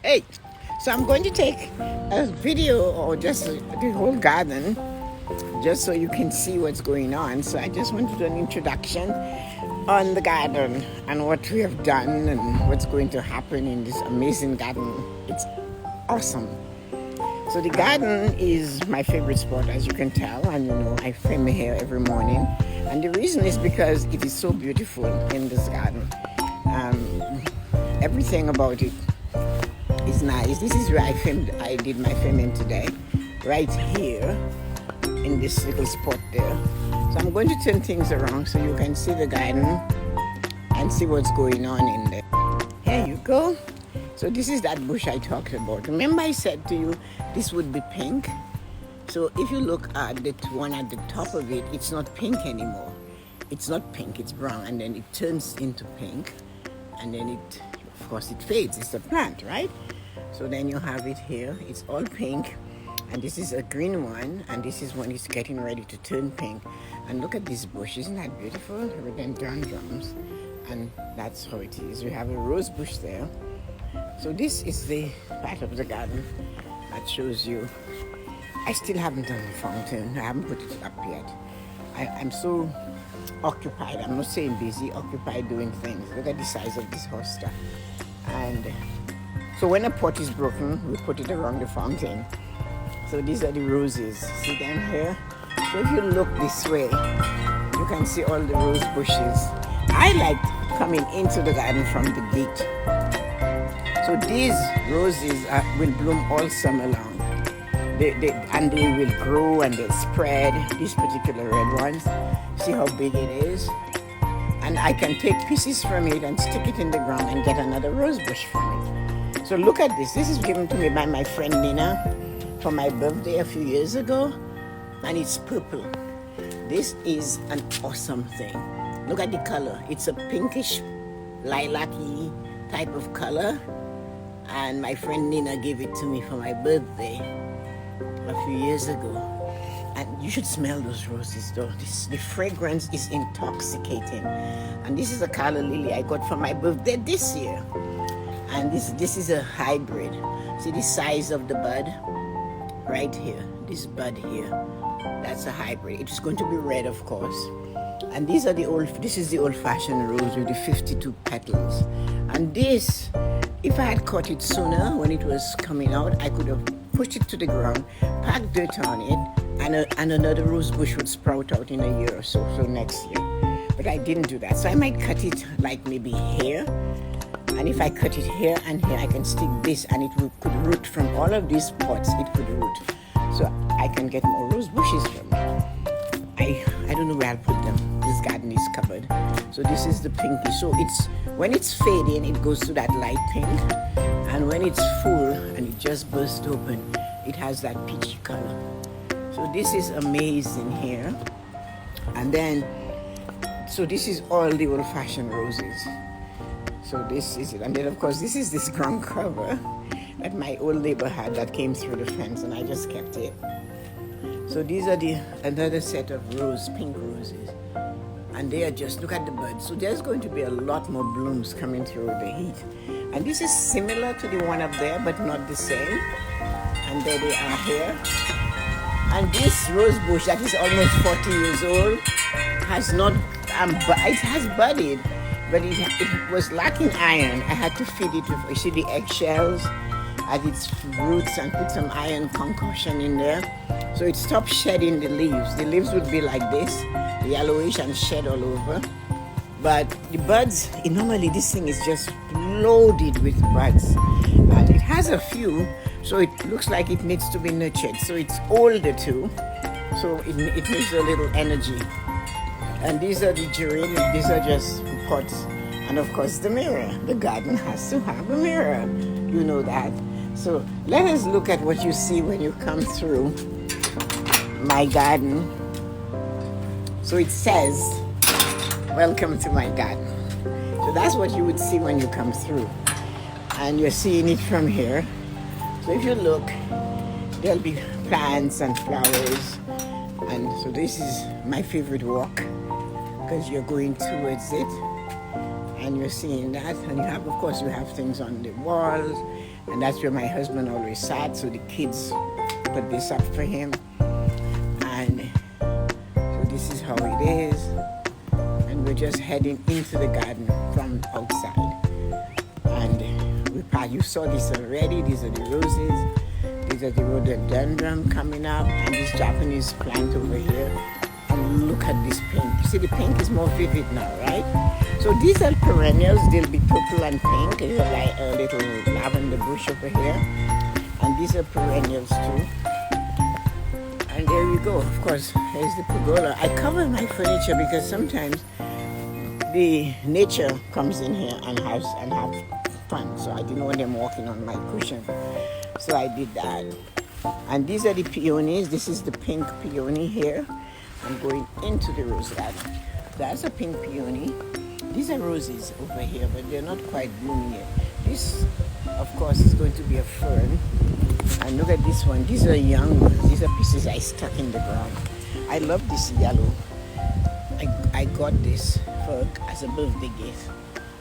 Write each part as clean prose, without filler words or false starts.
Hey, so I'm going to take a video or just the whole garden just so you can see what's going on. So I just want to do an introduction on the garden and what we have done and what's going to happen in this amazing garden. It's awesome. So the garden is my favorite spot, as you can tell, and you know I film here every morning. And the reason is because it is so beautiful in this garden. Everything about it is nice. This is where I did my filming today, right here in this little spot there. So I'm going to turn things around so you can see the garden and see what's going on in there. Here you go. So this is that bush I talked about. Remember I said to you this would be pink? So if you look at the one at the top of it, it's not pink anymore. It's not pink, it's brown, and then it turns into pink, and then of course it fades. It's a plant, right? So then you have it here. It's all pink, and this is a green one, and this is when it's getting ready to turn pink. And look at this bush. Isn't that beautiful? Rhododendrons, and that's how it is. We have a rose bush there. So this is the part of the garden that shows you. I still haven't done the fountain. I haven't put it up yet. I'm so occupied. I'm not saying busy, occupied doing things. Look at the size of this hosta. And so when a pot is broken, we put it around the fountain. So these are the roses. See them here? So if you look this way, you can see all the rose bushes. I like coming into the garden from the gate. So these roses will bloom all summer long. And they will grow and they'll spread, these particular red ones. See how big it is? And I can take pieces from it and stick it in the ground and get another rose bush from it. So look at this. This is given to me by my friend Nina for my birthday a few years ago. And it's purple. This is an awesome thing. Look at the color. It's a pinkish, lilac-y type of color. And my friend Nina gave it to me for my birthday a few years ago. And you should smell those roses though. The fragrance is intoxicating. And this is a calla lily I got for my birthday this year. And this is a hybrid. See the size of the bud? Right here. This bud here. That's a hybrid. It's going to be red, of course. And this is the old-fashioned rose with the 52 petals. And this, if I had caught it sooner when it was coming out, I could have pushed it to the ground, packed dirt on it, and another rose bush would sprout out in a year or so next year. But I didn't do that. So I might cut it like maybe here. And if I cut it here and here, I can stick this, and it could root from all of these pots. It could root. So I can get more rose bushes from it. I don't know where I'll put them. This garden is covered. So this is the pinky. So when it's fading, it goes to that light pink. And when it's full and it just bursts open, it has that peachy color. So this is amazing here. And then, so this is all the old-fashioned roses. So this is it. And then of course, this is this ground cover that my old neighbor had that came through the fence, and I just kept it. So these are another set of pink roses. And they are just, look at the buds. So there's going to be a lot more blooms coming through the heat. And this is similar to the one up there, but not the same. And there they are here. And this rose bush that is almost 40 years old has not, it has budded, but it was lacking iron. I had to feed it with, you see the eggshells at its roots and put some iron concoction in there. So it stopped shedding the leaves. The leaves would be like this, yellowish and shed all over. But the buds, normally this thing is just loaded with buds. And it has a few, so it looks like it needs to be nurtured. So it's older too, so it needs a little energy. And these are the geranium, these are just pots. And of course the mirror. The garden has to have a mirror. You know that. So let us look at what you see when you come through my garden. So it says, welcome to my garden. So that's what you would see when you come through. And you're seeing it from here. So if you look, there'll be plants and flowers. And so this is my favorite walk, because you're going towards it and you're seeing that. And you have, of course, you have things on the walls And that's where my husband always sat, so the kids put this up for him. And so this is how it is. And we're just heading into the garden from outside. And you saw this already. These are the roses. These are the rhododendron coming up, and this Japanese plant over here. And look at this pink. You see the pink is more vivid now, right? So these are perennials. They'll be purple and pink. There's like a little lavender bush over here. And these are perennials too. And there you go. Of course, there's the pergola. I cover my furniture because sometimes the nature comes in here and have fun. So I didn't want them walking on my cushion. So I did that. And these are the peonies. This is the pink peony here. I'm going into the rose garden. That's a pink peony. These are roses over here, but they're not quite blooming yet. This, of course, is going to be a fern. And look at this one. These are young ones. These are pieces I stuck in the ground. I love this yellow. I got this as a birthday gift.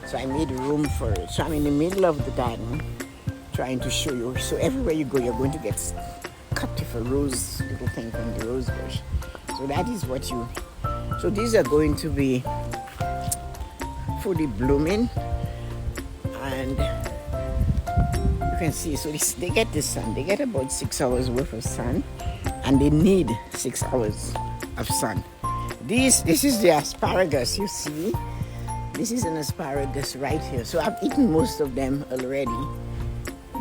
So I made room for it. So I'm in the middle of the garden trying to show you. So everywhere you go, you're going to get cut with a rose little thing from the rose bush. So that is what you... So these are going to be fully blooming. And you can see, so they get the sun. They get about 6 hours worth of sun. And they need 6 hours of sun. This is the asparagus, you see. This is an asparagus right here. So I've eaten most of them already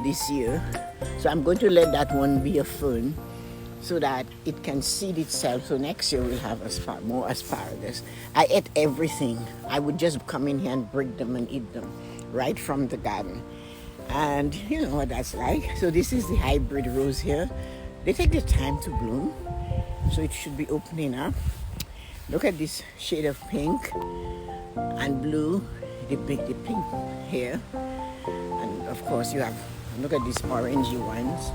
this year. So I'm going to let that one be a fern so that it can seed itself. So next year we'll have more asparagus. I ate everything. I would just come in here and break them and eat them right from the garden. And you know what that's like. So this is the hybrid rose here. They take the time to bloom. So it should be opening up. Look at this shade of pink and blue, the pink here. And of course you have, look at these orangey ones.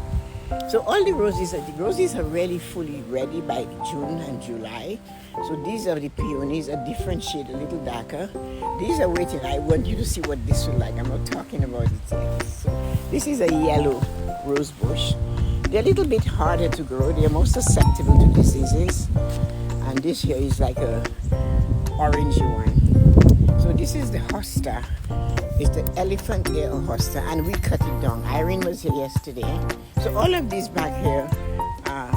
So all the roses are really fully ready by June and July. So these are the peonies, a different shade, a little darker. These are waiting. I want you to see what this will like. I'm not talking about it yet. So this is a yellow rose bush. They're a little bit harder to grow. They're more susceptible to diseases. And this here is like a orangey one. So this is the hosta. It's the elephant ear hosta, and we cut it down. Irene was here yesterday. So all of these back here are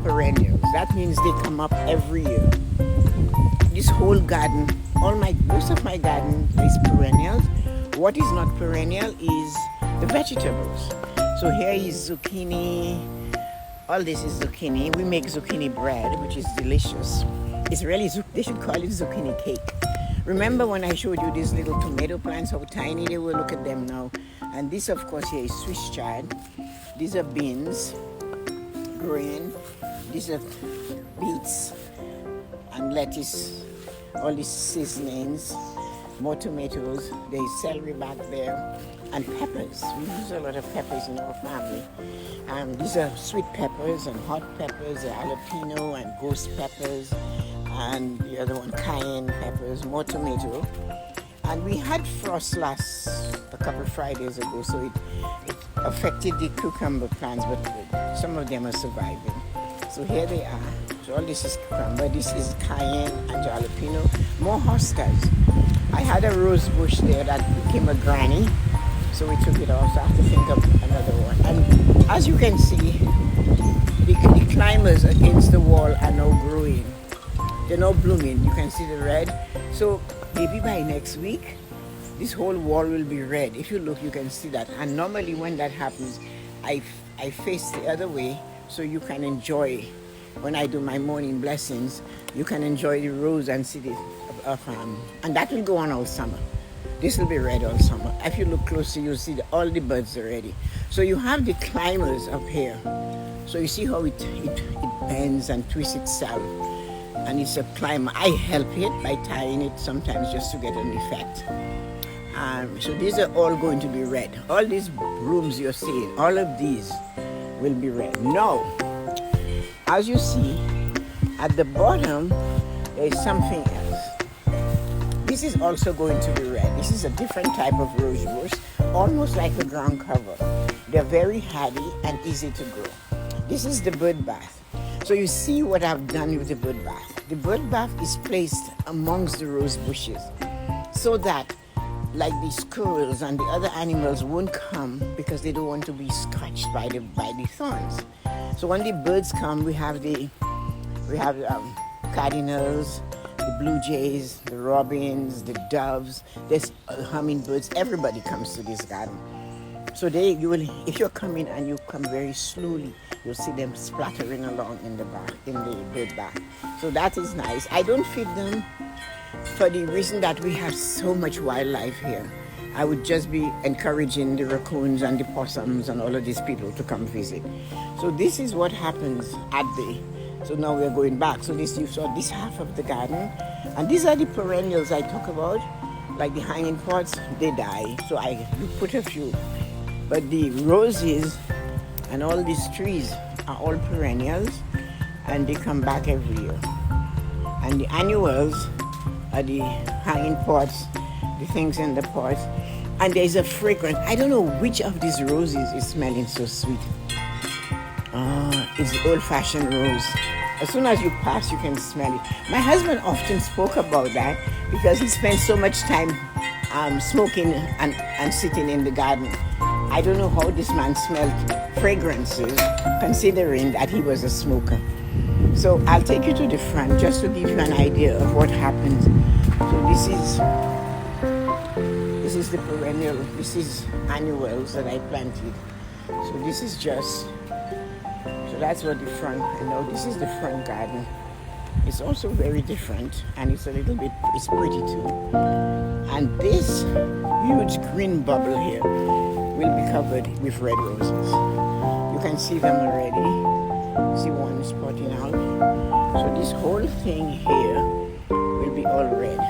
perennials. That means they come up every year. This whole garden, most of my garden is perennials. What is not perennial is the vegetables. So here is zucchini. All this is zucchini. We make zucchini bread, which is delicious. It's really, they should call it zucchini cake. Remember when I showed you these little tomato plants, how tiny they were? Look at them now. And this, of course, here is Swiss chard. These are beans, green. These are beets and lettuce. All these seasonings, more tomatoes. There's celery back there. And peppers. We use a lot of peppers in our family. These are sweet peppers and hot peppers, jalapeno and ghost peppers, and the other one cayenne peppers, more tomato. And we had frost a couple of Fridays ago, so it affected the cucumber plants, but some of them are surviving. So here they are. So all this is cucumber, this is cayenne and jalapeno, more hostas. I had a rose bush there that became a granny. So we took it off, so I have to think of another one. And as you can see, the climbers against the wall are now growing. They're now blooming. You can see the red. So maybe by next week, this whole wall will be red. If you look, you can see that. And normally when that happens, I face the other way so you can enjoy. When I do my morning blessings, you can enjoy the rose and see the, and that will go on all summer. This will be red all summer. If you look closely, you'll see all the buds already. So you have the climbers up here. So you see how it bends and twists itself. And it's a climber. I help it by tying it sometimes just to get an effect. So these are all going to be red. All these rooms you're seeing, all of these will be red. Now, as you see, at the bottom, there is something else. This is also going to be red. This is a different type of rose bush, almost like a ground cover. They're very hardy and easy to grow. This is the bird bath. So you see what I've done with the bird bath. The bird bath is placed amongst the rose bushes so that like the squirrels and the other animals won't come because they don't want to be scratched by the thorns. So when the birds come, we have cardinals, the blue jays, the robins, the doves, there's hummingbirds. Everybody comes to this garden. So if you're coming and you come very slowly, you'll see them splattering along in the bird bath. So that is nice. I don't feed them for the reason that we have so much wildlife here. I would just be encouraging the raccoons and the possums and all of these people to come visit. So this is what happens so now we're going back. So you saw this half of the garden, and these are the perennials I talk about, like the hanging pots. They die, so you put a few. But the roses and all these trees are all perennials, and they come back every year. And the annuals are the hanging pots, the things in the pots. And there's a fragrance. I don't know which of these roses is smelling so sweet. It's the old-fashioned rose. As soon as you pass, you can smell it. My husband often spoke about that because he spent so much time smoking and sitting in the garden. I don't know how this man smelled fragrances, considering that he was a smoker. So I'll take you to the front just to give you an idea of what happens. So this is the perennial, this is annuals that I planted. So this is so that's what the front, this is the front garden. It's also very different, and it's pretty too. And this huge green bubble here will be covered with red roses. You can see them already. See one spotting out. So this whole thing here will be all red.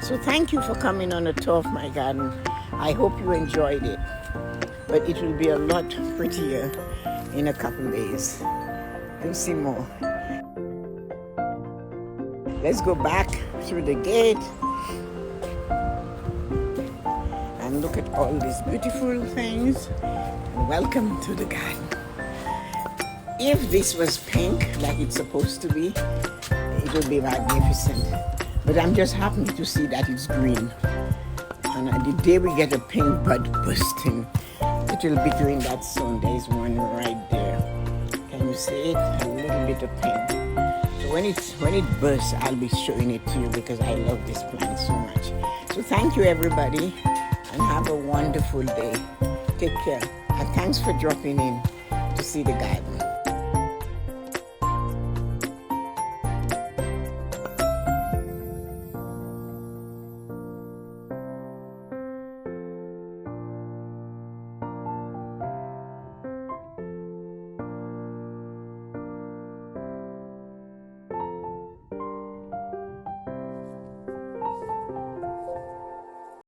So thank you for coming on a tour of my garden. I hope you enjoyed it, but it will be a lot prettier in a couple days. You'll see more. Let's go back through the gate and look at all these beautiful things. Welcome to the garden. If this was pink like it's supposed to be, it would be magnificent. But I'm just happy to see that it's green. And the day we get a pink bud bursting, it will be doing that soon. There's one right there. Can you see it? A little bit of pink. So when it bursts, I'll be showing it to you because I love this plant so much. So thank you, everybody, and have a wonderful day. Take care. And thanks for dropping in to see the garden.